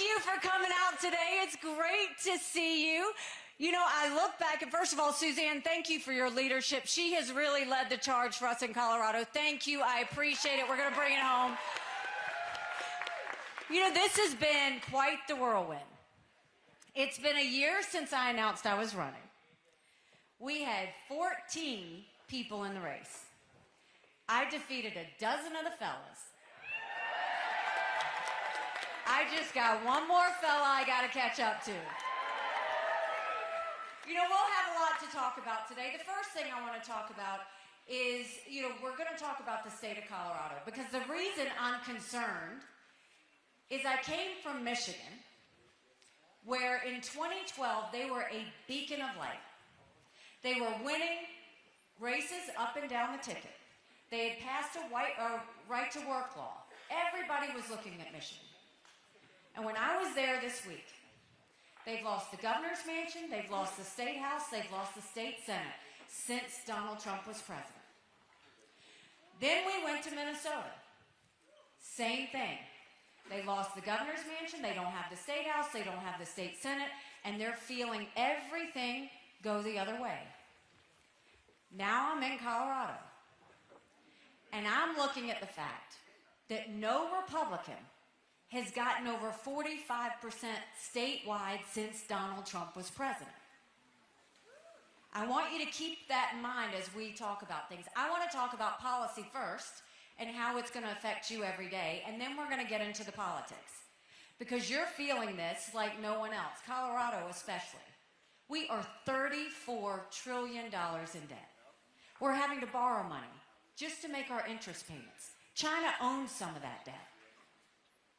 you for coming out today. It's great to see you. You know, I look back, and first of all, Suzanne, thank you for your leadership. She has really led the charge for us in Colorado. Thank you. I appreciate it. We're going to bring it home. You know, this has been quite the whirlwind. It's been a year since I announced I was running. We had 14 people in the race. I defeated a dozen of the fellas. I just got one more fella I got to catch up to. You know, we'll have a lot to talk about today. The first thing I want to talk about is, you know, we're going to talk about the state of Colorado, because the reason I'm concerned is I came from Michigan, where in 2012 they were a beacon of light. They were winning races up and down the ticket. They had passed a right-to-work law. Everybody was looking at Michigan. And when I was there this week, they've lost the governor's mansion, they've lost the state house, they've lost the state senate since Donald Trump was president. Then we went to Minnesota. Same thing. They lost the governor's mansion, they don't have the state house, they don't have the state senate, and they're feeling everything go the other way. Now I'm in Colorado, and I'm looking at the fact that no Republican has gotten over 45% statewide since Donald Trump was president. I want you to keep that in mind as we talk about things. I want to talk about policy first and how it's going to affect you every day, and then we're going to get into the politics. Because you're feeling this like no one else, Colorado especially. We are $34 trillion in debt. We're having to borrow money just to make our interest payments. China owns some of that debt.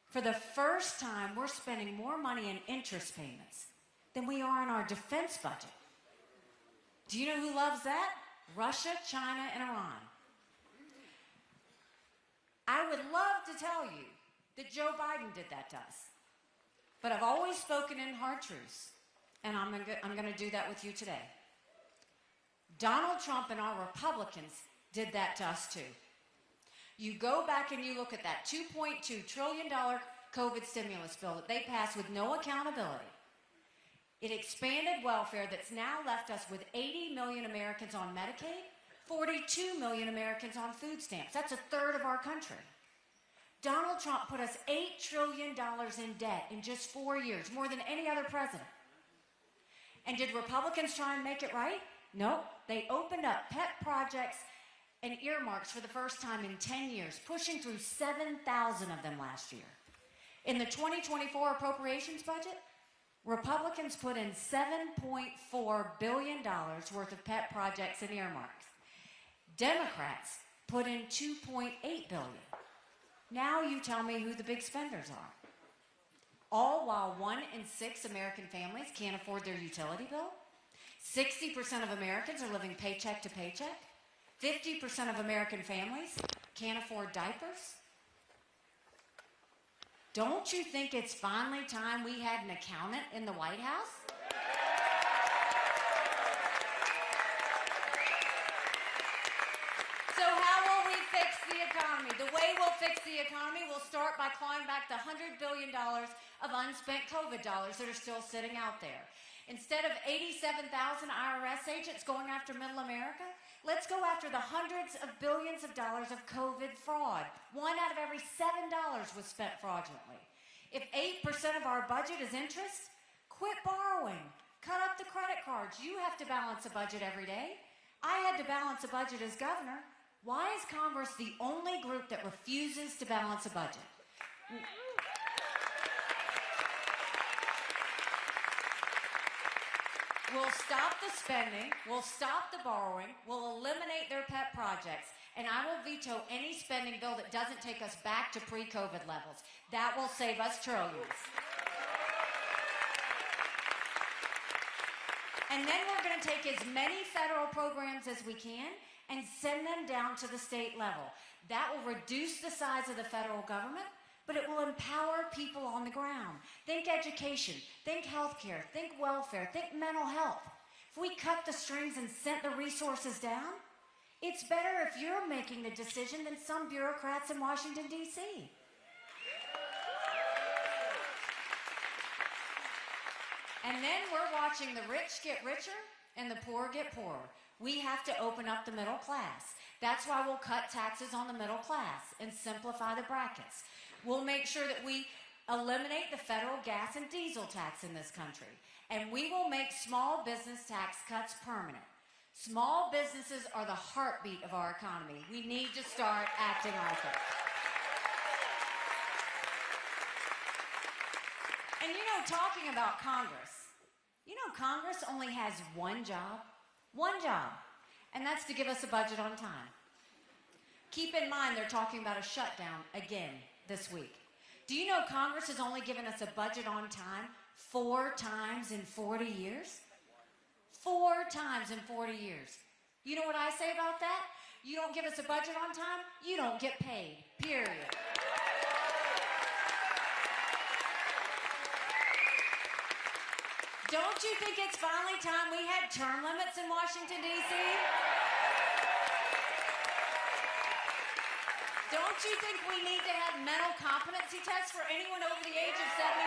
For the first time, we're spending more money in interest payments than we are in our defense budget. Do you know who loves that? Russia, China, and Iran. I would love to tell you that Joe Biden did that to us. But I've always spoken in hard truths, and I'm going to do that with you today. Donald Trump and our Republicans did that to us too. You go back and you look at that $2.2 trillion COVID stimulus bill that they passed with no accountability. It expanded welfare that's now left us with 80 million Americans on Medicaid, 42 million Americans on food stamps. That's a third of our country. Donald Trump put us $8 trillion in debt in just 4 years, more than any other president. And did Republicans try and make it right? No. They opened up pet projects and earmarks for the first time in 10 years, pushing through 7,000 of them last year. In the 2024 appropriations budget, Republicans put in $7.4 billion worth of pet projects and earmarks. Democrats put in $2.8 billion. Now you tell me who the big spenders are. All while 1 in 6 American families can't afford their utility bill. 60% of Americans are living paycheck to paycheck. 50% of American families can't afford diapers. Don't you think it's finally time we had an accountant in the White House? So how will we fix the economy? The way we'll fix the economy, we'll start by clawing back the $100 billion of unspent COVID dollars that are still sitting out there. Instead of 87,000 IRS agents going after middle America, let's go after the hundreds of billions of dollars of COVID fraud. 1 out of every $7 was spent fraudulently. If 8% of our budget is interest, quit borrowing. Cut up the credit cards. You have to balance a budget every day. I had to balance a budget as governor. Why is Congress the only group that refuses to balance a budget? We'll stop the spending, we'll stop the borrowing, we'll eliminate their pet projects, and I will veto any spending bill that doesn't take us back to pre-COVID levels. That will save us trillions. And then we're going to take as many federal programs as we can and send them down to the state level. That will reduce the size of the federal government, but it will empower people on the ground. Think education, think healthcare, think welfare, think mental health. If we cut the strings and sent the resources down, it's better if you're making the decision than some bureaucrats in Washington, D.C. And then we're watching the rich get richer and the poor get poorer. We have to open up the middle class. That's why we'll cut taxes on the middle class and simplify the brackets. We'll make sure that we eliminate the federal gas and diesel tax in this country. And we will make small business tax cuts permanent. Small businesses are the heartbeat of our economy. We need to start acting like it. And you know, talking about Congress, you know, Congress only has one job, and that's to give us a budget on time. Keep in mind, they're talking about a shutdown again this week. Do you know Congress has only given us a budget on time 4 times in 40 years? 4 times in 40 years. You know what I say about that? You don't give us a budget on time, you don't get paid, period. Don't you think it's finally time we had term limits in Washington, D.C.? Don't you think we need to have mental competency tests for anyone over the age of 75?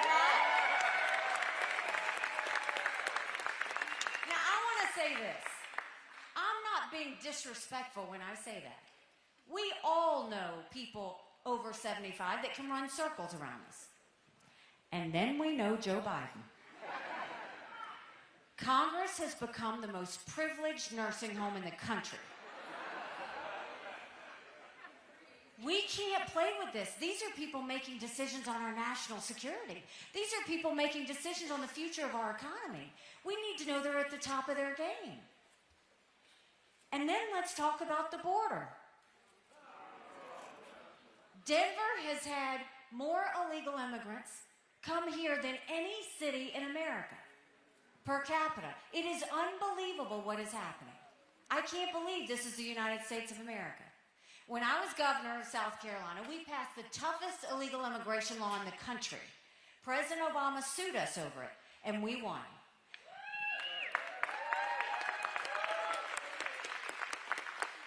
Now, I want to say this. I'm not being disrespectful when I say that. We all know people over 75 that can run circles around us. And then we know Joe Biden. Congress has become the most privileged nursing home in the country. We can't play with this. These are people making decisions on our national security. These are people making decisions on the future of our economy. We need to know they're at the top of their game. And then let's talk about the border. Denver has had more illegal immigrants come here than any city in America. Per capita. It is unbelievable what is happening. I can't believe this is the United States of America. When I was governor of South Carolina, we passed the toughest illegal immigration law in the country. President Obama sued us over it, and we won.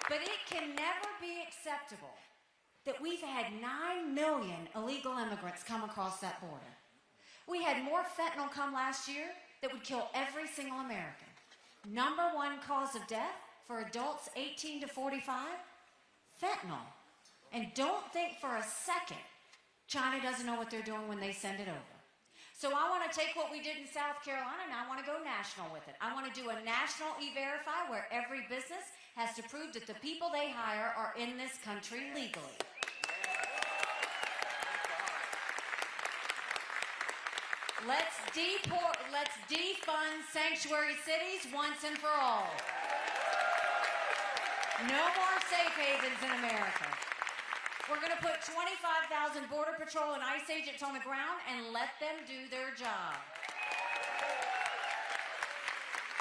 But it can never be acceptable that we've had 9 million illegal immigrants come across that border. We had more fentanyl come last year that would kill every single American. Number 1 cause of death for adults 18 to 45, fentanyl. And don't think for a second China doesn't know what they're doing when they send it over. So I want to take what we did in South Carolina and I want to go national with it. I want to do a national E-Verify where every business has to prove that the people they hire are in this country legally. Let's defund sanctuary cities once and for all. No more safe havens in America. We're going to put 25,000 Border Patrol and ICE agents on the ground and let them do their job.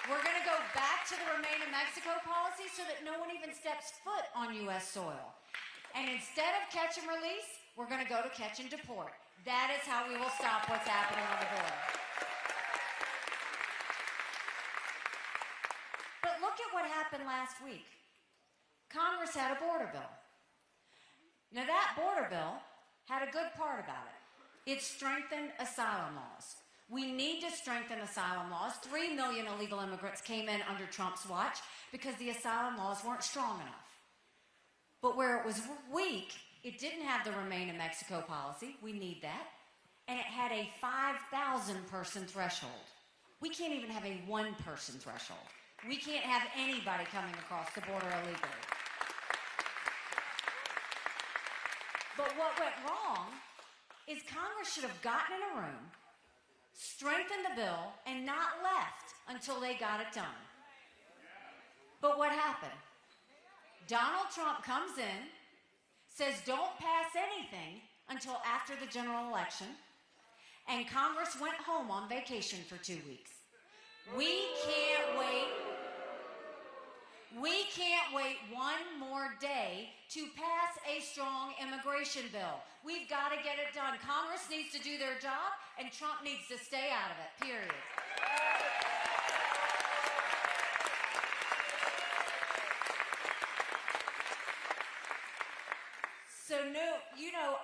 We're going to go back to the Remain in Mexico policy so that no one even steps foot on U.S. soil. And instead of catch and release, we're going to go to catch and deport. That is how we will stop what's happening on the border. But look at what happened last week. Congress had a border bill. Now that border bill had a good part about it. It strengthened asylum laws. We need to strengthen asylum laws. 3 million illegal immigrants came in under Trump's watch because the asylum laws weren't strong enough. But where it was weak, it didn't have the Remain in Mexico policy. We need that. And it had a 5,000 person threshold. We can't even have a 1 person threshold. We can't have anybody coming across the border illegally. But what went wrong is Congress should have gotten in a room, strengthened the bill, and not left until they got it done. But what happened? Donald Trump comes in, says don't pass anything until after the general election, and Congress went home on vacation for 2 weeks. We can't wait. We can't wait 1 more day to pass a strong immigration bill. We've got to get it done. Congress needs to do their job, and Trump needs to stay out of it, period. So,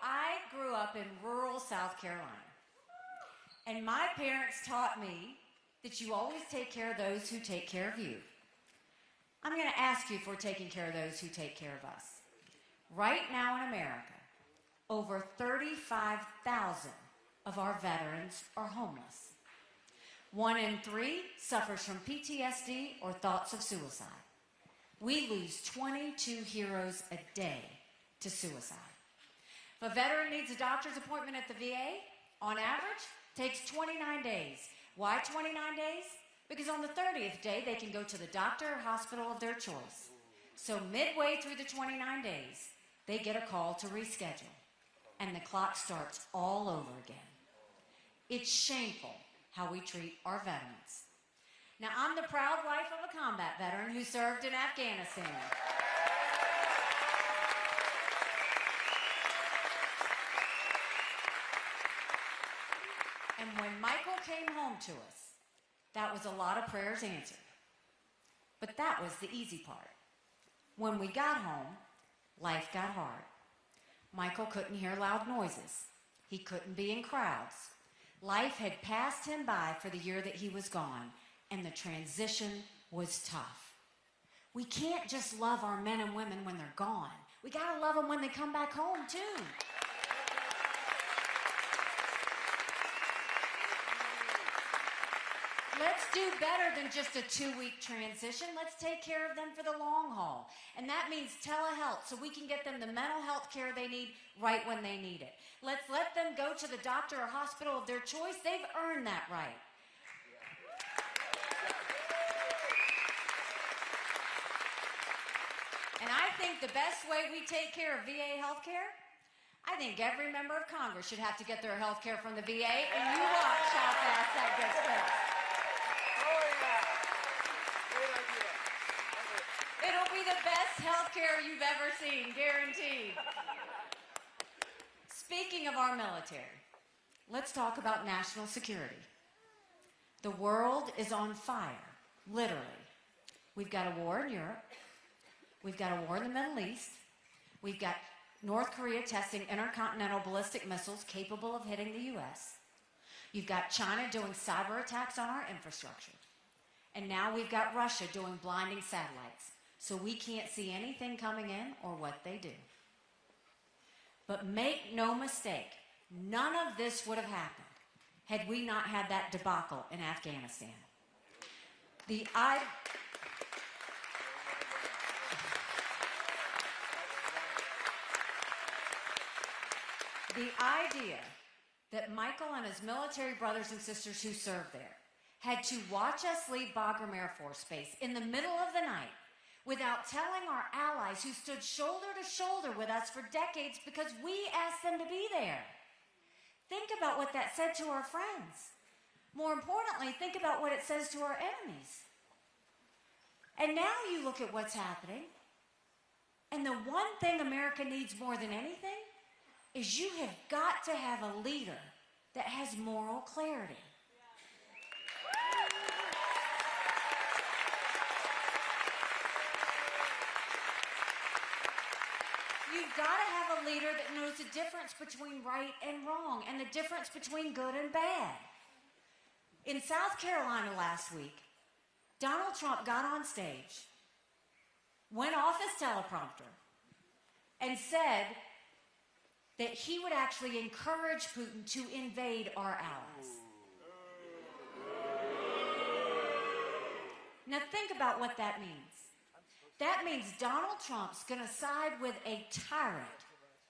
I grew up in rural South Carolina. And my parents taught me that you always take care of those who take care of you. I'm going to ask you if we're taking care of those who take care of us. Right now in America, over 35,000 of our veterans are homeless. 1 in 3 suffers from PTSD or thoughts of suicide. We lose 22 heroes a day to suicide. If a veteran needs a doctor's appointment at the VA, on average, takes 29 days. Why 29 days? Because on the 30th day, they can go to the doctor or hospital of their choice. So midway through the 29 days, they get a call to reschedule, and the clock starts all over again. It's shameful how we treat our veterans. Now, I'm the proud wife of a combat veteran who served in Afghanistan. And when Michael came home to us, that was a lot of prayers answered. But that was the easy part. When we got home, life got hard. Michael couldn't hear loud noises. He couldn't be in crowds. Life had passed him by for the year that he was gone, and the transition was tough. We can't just love our men and women when they're gone. We gotta love them when they come back home, too. Let's do better than just a 2-week transition. Let's take care of them for the long haul. And that means telehealth, so we can get them the mental health care they need right when they need it. Let's let them go to the doctor or hospital of their choice. They've earned that right. And I think the best way we take care of VA health care, I think every member of Congress should have to get their health care from the VA, and you watch how fast that gets fixed. It'll be the best health care you've ever seen, guaranteed. Speaking of our military, let's talk about national security. The world is on fire, literally. We've got a war in Europe. We've got a war in the Middle East. We've got North Korea testing intercontinental ballistic missiles capable of hitting the U.S. You've got China doing cyber attacks on our infrastructure. And now we've got Russia doing blinding satellites, so we can't see anything coming in or what they do. But make no mistake, none of this would have happened had we not had that debacle in Afghanistan. The idea that Michael and his military brothers and sisters who served there had to watch us leave Bagram Air Force Base in the middle of the night without telling our allies who stood shoulder to shoulder with us for decades because we asked them to be there. Think about what that said to our friends. More importantly, think about what it says to our enemies. And now you look at what's happening, and the one thing America needs more than anything is you have got to have a leader that has moral clarity. You've got to have a leader that knows the difference between right and wrong and the difference between good and bad. In South Carolina last week, Donald Trump got on stage, went off his teleprompter, and said that he would actually encourage Putin to invade our allies. Now think about what that means. That means Donald Trump's going to side with a tyrant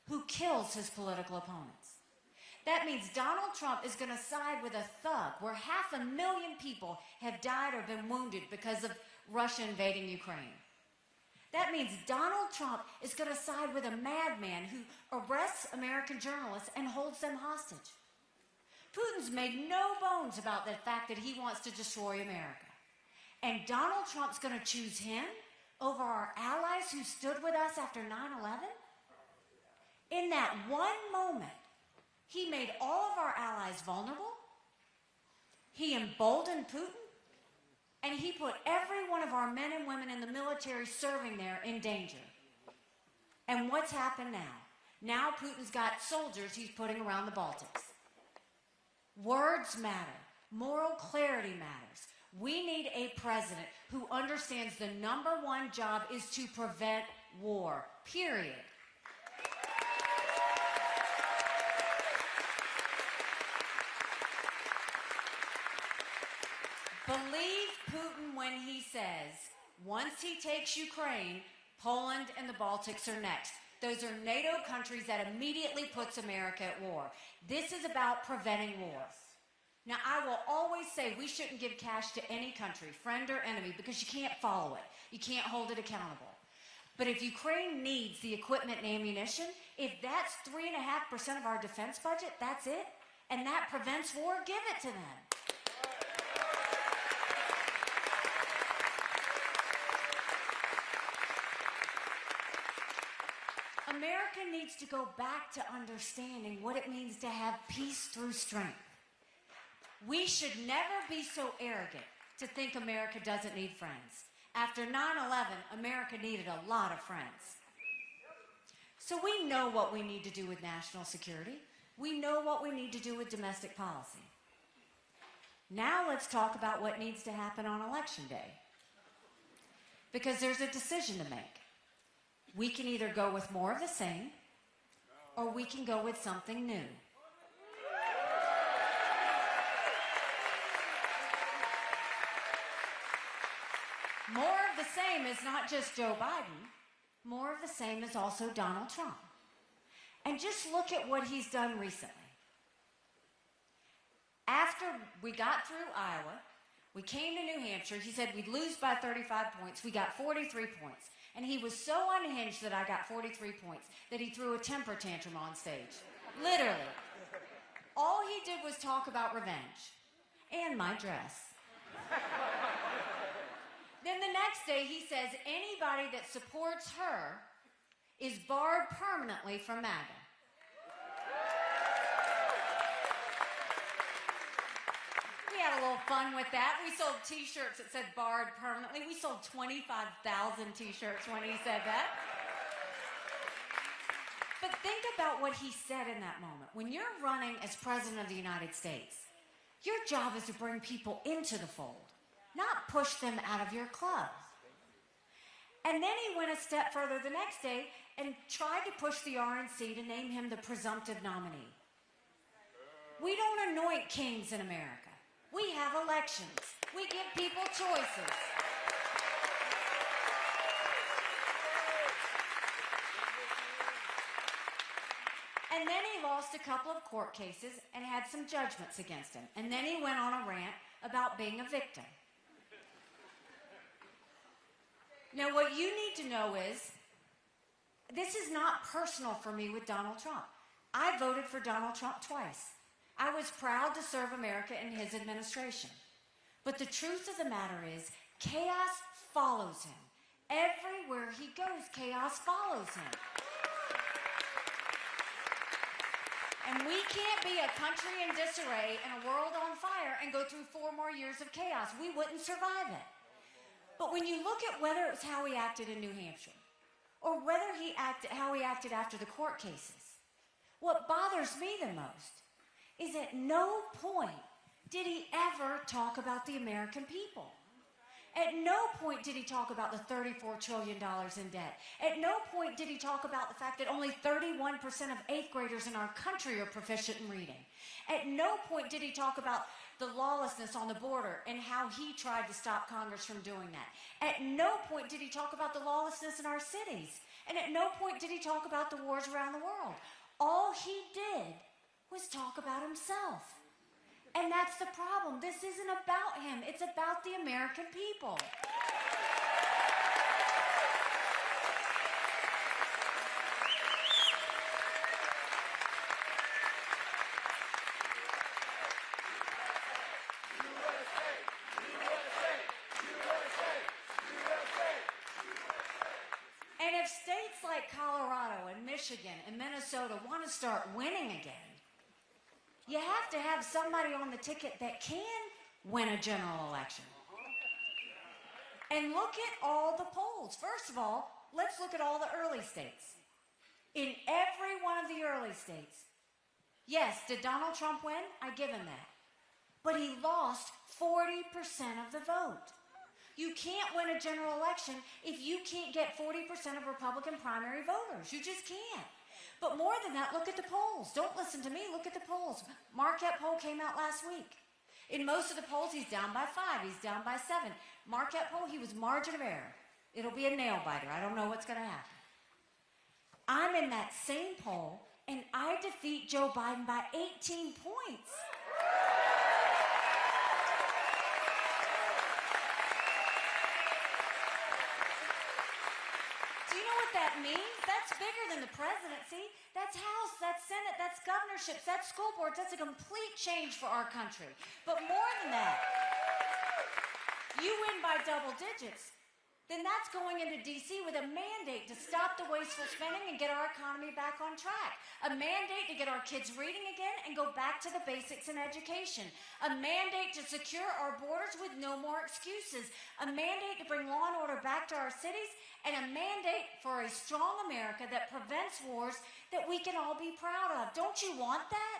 who kills his political opponents. That means Donald Trump is going to side with a thug where 500,000 people have died or been wounded because of Russia invading Ukraine. That means Donald Trump is going to side with a madman who arrests American journalists and holds them hostage. Putin's made no bones about the fact that he wants to destroy America. And Donald Trump's going to choose him over our allies who stood with us after 9/11? In that one moment, he made all of our allies vulnerable, he emboldened Putin, and he put every one of our men and women in the military serving there in danger. And what's happened now? Now Putin's got soldiers he's putting around the Baltics. Words matter. Moral clarity matters. We need a president who understands the #1 job is to prevent war, period. Believe Putin when he says, once he takes Ukraine, Poland and the Baltics are next. Those are NATO countries that immediately puts America at war. This is about preventing war. Now, I will always say we shouldn't give cash to any country, friend or enemy, because you can't follow it. You can't hold it accountable. But if Ukraine needs the equipment and ammunition, if that's 3.5% of our defense budget, that's it, and that prevents war, give it to them. America needs to go back to understanding what it means to have peace through strength. We should never be so arrogant to think America doesn't need friends. After 9/11, America needed a lot of friends. So we know what we need to do with national security. We know what we need to do with domestic policy. Now let's talk about what needs to happen on Election Day. Because there's a decision to make. We can either go with more of the same, or we can go with something new. More of the same is not just Joe Biden. More of the same is also Donald Trump. And just look at what he's done recently. After we got through Iowa, we came to New Hampshire. He said we'd lose by 35 points. We got 43 points. And he was so unhinged that I got 43 points that he threw a temper tantrum on stage. Literally. All he did was talk about revenge. And my dress. Then the next day he says anybody that supports her is barred permanently from MAGA. We had a little fun with that. We sold t-shirts that said barred permanently. We sold 25,000 t-shirts when he said that. But think about what he said in that moment. When you're running as President of the United States, your job is to bring people into the fold, not push them out of your club. And then he went a step further the next day and tried to push the RNC to name him the presumptive nominee. We don't anoint kings in America. We have elections. We give people choices. And then he lost a couple of court cases and had some judgments against him. And then he went on a rant about being a victim. Now, what you need to know is, this is not personal for me with Donald Trump. I voted for Donald Trump twice. I was proud to serve America in his administration. But the truth of the matter is, chaos follows him. Everywhere he goes, chaos follows him. And we can't be a country in disarray and a world on fire and go through 4 more years of chaos. We wouldn't survive it. But when you look at whether it was how he acted in New Hampshire, or whether how he acted after the court cases, what bothers me the most is at no point did he ever talk about the American people. At no point did he talk about the $34 trillion in debt. At no point did he talk about the fact that only 31% of 8th graders in our country are proficient in reading. At no point did he talk about the lawlessness on the border and how he tried to stop Congress from doing that. At no point did he talk about the lawlessness in our cities. And at no point did he talk about the wars around the world. All he did was talk about himself. And that's the problem. This isn't about him. It's about the American people. And if states like Colorado and Michigan and Minnesota want to start winning again, you have to have somebody on the ticket that can win a general election. And look at all the polls. First of all, let's look at all the early states. In every one of the early states, yes, did Donald Trump win? I give him that. but he lost 40% of the vote. You can't win a general election if you can't get 40% of Republican primary voters. You just can't. But more than that, look at the polls. Don't listen to me. Look at the polls. Marquette poll came out last week. In most of the polls, he's down by 5. He's down by 7. Marquette poll, he was margin of error. It'll be a nail biter. I don't know what's going to happen. I'm in that same poll, and I defeat Joe Biden by 18 points. That means that's bigger than the presidency. That's House, that's Senate, that's governorships, that's school boards. That's a complete change for our country. But more than that, you win by double digits, then that's going into D.C. with a mandate to stop the wasteful spending and get our economy back on track. A mandate to get our kids reading again and go back to the basics in education. A mandate to secure our borders with no more excuses. A mandate to bring law and order back to our cities, and a mandate for a strong America that prevents wars that we can all be proud of. Don't you want that?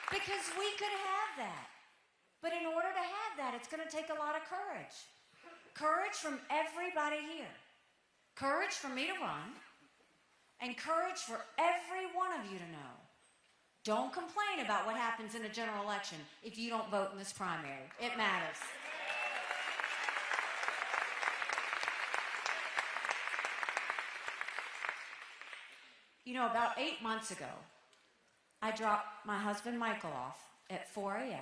Because we could have that. But in order to have that, it's going to take a lot of courage. Courage from everybody here. Courage for me to run. And courage for every one of you to know. Don't complain about what happens in a general election if you don't vote in this primary. It matters. You know, about 8 months ago, I dropped my husband Michael off at 4 a.m.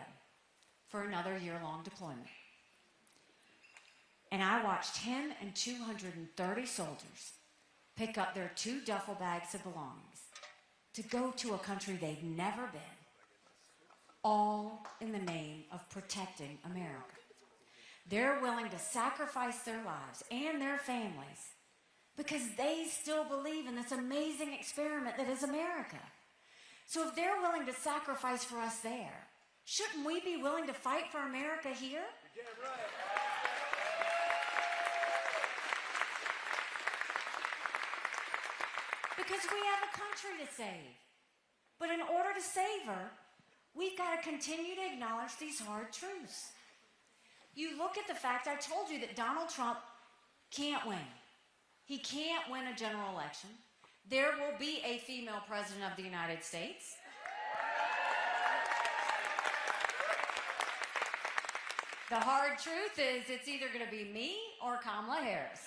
for another year-long deployment. And I watched him and 230 soldiers pick up their 2 duffel bags of belongings to go to a country they've never been, all in the name of protecting America. They're willing to sacrifice their lives and their families because they still believe in this amazing experiment that is America. So if they're willing to sacrifice for us there, shouldn't we be willing to fight for America here? You're damn right. Because we have a country to save. But in order to save her, we've got to continue to acknowledge these hard truths. You look at the fact, I told you that Donald Trump can't win. He can't win a general election. There will be a female president of the United States. The hard truth is it's either going to be me or Kamala Harris.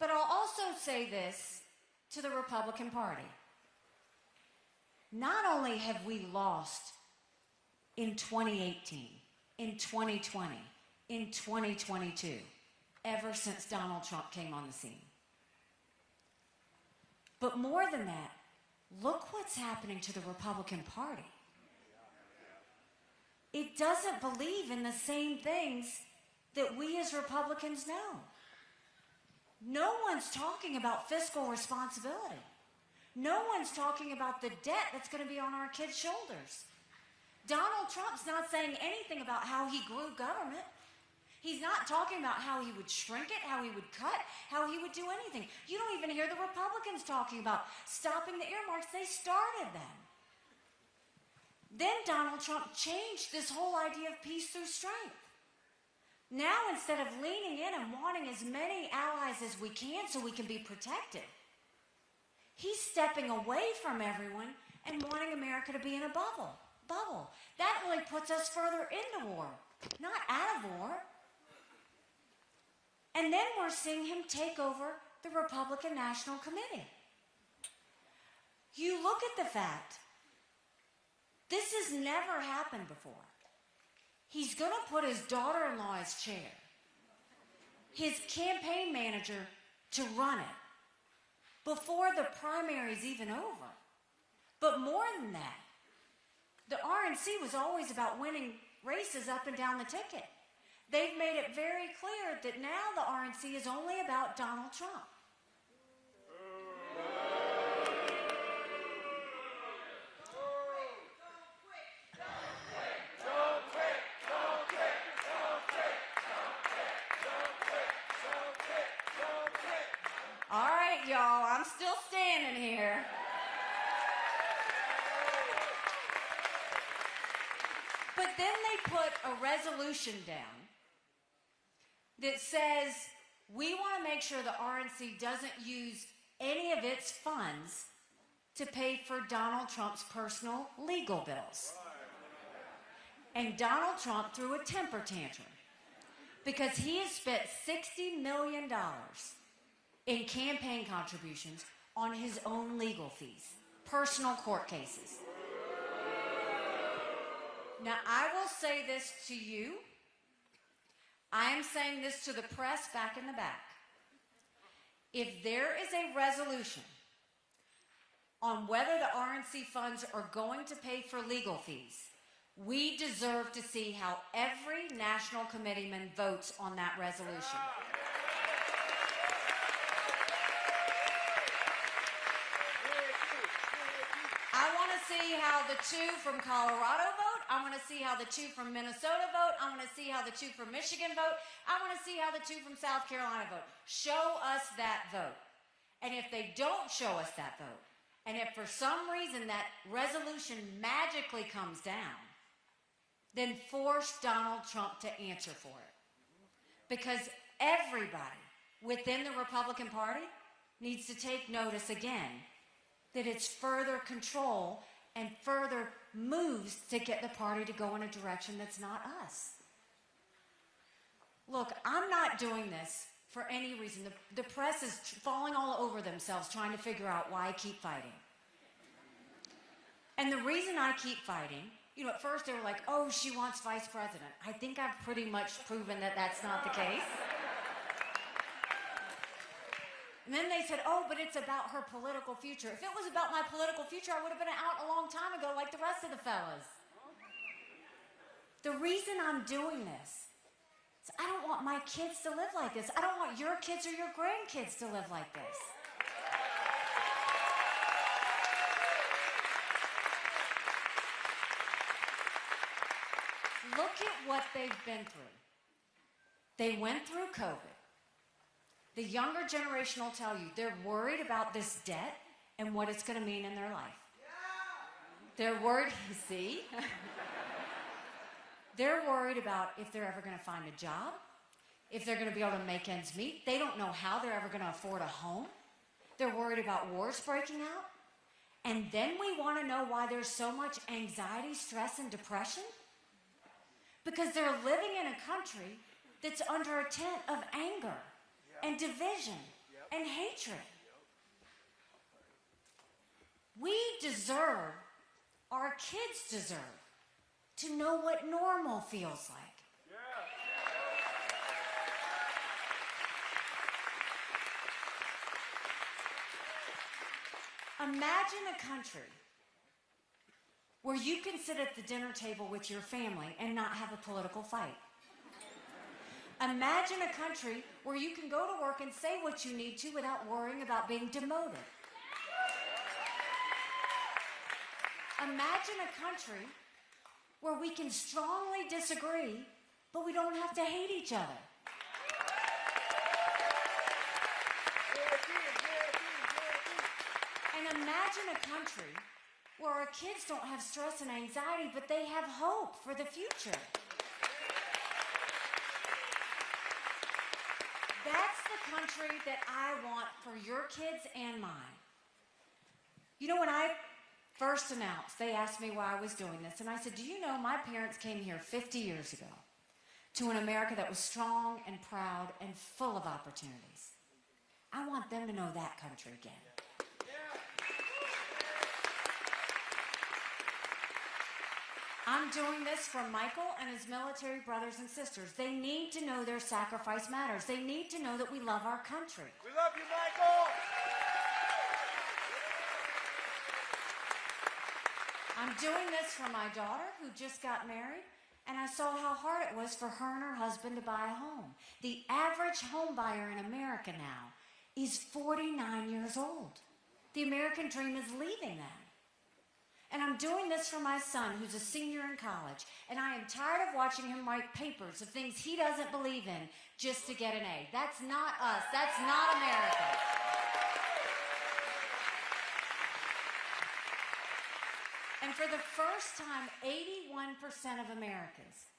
But I'll also say this to the Republican Party. Not only have we lost in 2018, in 2020, in 2022, ever since Donald Trump came on the scene, but more than that, look what's happening to the Republican Party. It doesn't believe in the same things that we as Republicans know. No one's talking about fiscal responsibility. No one's talking about the debt that's going to be on our kids' shoulders. Donald Trump's not saying anything about how he grew government. He's not talking about how he would shrink it, how he would cut, how he would do anything. You don't even hear the Republicans talking about stopping the earmarks. They started them. Then Donald Trump changed this whole idea of peace through strength. Now, instead of leaning in and wanting as many allies as we can so we can be protected, he's stepping away from everyone and wanting America to be in a bubble. That only puts us further into war, not out of war. And then we're seeing him take over the Republican National Committee. You look at the fact, this has never happened before. He's going to put his daughter-in-law as chair, his campaign manager to run it, before the primary's even over. But more than that, the RNC was always about winning races up and down the ticket. They've made it very clear that now the RNC is only about Donald Trump. But then they put a resolution down that says we want to make sure the RNC doesn't use any of its funds to pay for Donald Trump's personal legal bills. And Donald Trump threw a temper tantrum because he has spent $60 million in campaign contributions on his own legal fees, personal court cases. Now, I will say this to you. I am saying this to the press back in the back. If there is a resolution on whether the RNC funds are going to pay for legal fees, we deserve to see how every national committeeman votes on that resolution. I want to see how the two from Colorado vote. I want to see how the two from Minnesota vote. I want to see how the two from Michigan vote. I want to see how the two from South Carolina vote. Show us that vote. And if they don't show us that vote, and if for some reason that resolution magically comes down, then force Donald Trump to answer for it. Because everybody within the Republican Party needs to take notice again that it's further control and further moves to get the party to go in a direction that's not us. Look, I'm not doing this for any reason. The press is falling all over themselves trying to figure out why I keep fighting. And the reason I keep fighting, you know, at first they were like, oh, she wants vice president. I think I've pretty much proven that that's not the case. And then they said, oh, but it's about her political future. If it was about my political future, I would have been out a long time ago like the rest of the fellas. The reason I'm doing this is I don't want my kids to live like this. I don't want your kids or your grandkids to live like this. Look at what they've been through. They went through COVID. The younger generation will tell you they're worried about this debt and what it's going to mean in their life. They're worried, see? They're worried about if they're ever going to find a job, if they're going to be able to make ends meet. They don't know how they're ever going to afford a home. They're worried about wars breaking out. And then we want to know why there's so much anxiety, stress, and depression. Because they're living in a country that's under a tent of anger and division and hatred. We deserve, our kids deserve, to know what normal feels like. Imagine a country where you can sit at the dinner table with your family and not have a political fight. Imagine a country where you can go to work and say what you need to without worrying about being demoted. Imagine a country where we can strongly disagree, but we don't have to hate each other. And imagine a country where our kids don't have stress and anxiety, but they have hope for the future. That's the country that I want for your kids and mine. You know, when I first announced, they asked me why I was doing this, and I said, do you know my parents came here 50 years ago to an America that was strong and proud and full of opportunities. I want them to know that country again. I'm doing this for Michael and his military brothers and sisters. They need to know their sacrifice matters. They need to know that we love our country. We love you, Michael! I'm doing this for my daughter who just got married, and I saw how hard it was for her and her husband to buy a home. The average home buyer in America now is 49 years old. The American dream is leaving them. And I'm doing this for my son, who's a senior in college, and I am tired of watching him write papers of things he doesn't believe in just to get an A. That's not us. That's not America. And for the first time, 81% of Americans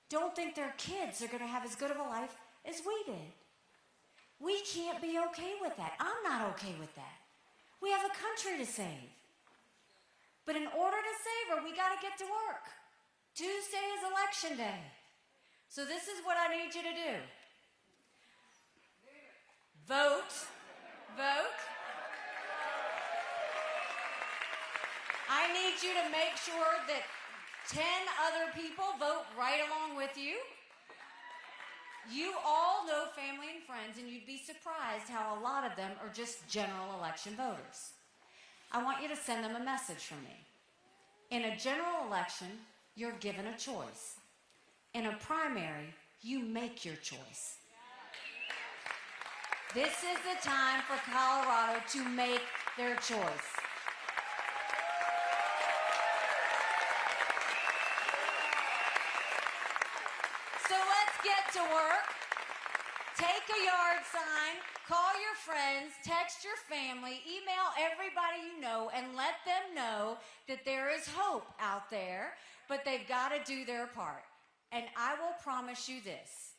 don't think their kids are going to have as good of a life as we did. We can't be okay with that. I'm not okay with that. We have a country to save. But in order to save her, we got to get to work. Tuesday is election day. So this is what I need you to do. Vote. Vote. I need you to make sure that 10 other people vote right along with you. You all know family and friends, and you'd be surprised how a lot of them are just general election voters. I want you to send them a message from me. In a general election, you're given a choice. In a primary, you make your choice. This is the time for Colorado to make their choice. So let's get to work. Take a yard sign, call your friends, text your family, email everybody you know, and let them know that there is hope out there, but they've got to do their part. And I will promise you this.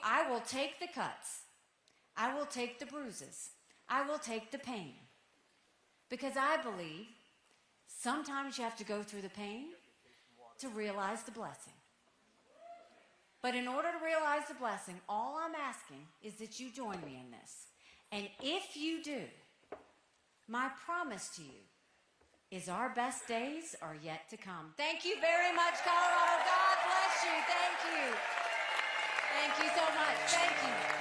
I will take the cuts. I will take the bruises. I will take the pain. Because I believe sometimes you have to go through the pain to realize the blessing. But in order to realize the blessing, all I'm asking is that you join me in this. And if you do, my promise to you is our best days are yet to come. Thank you very much, Colorado. God bless you. Thank you. Thank you so much. Thank you.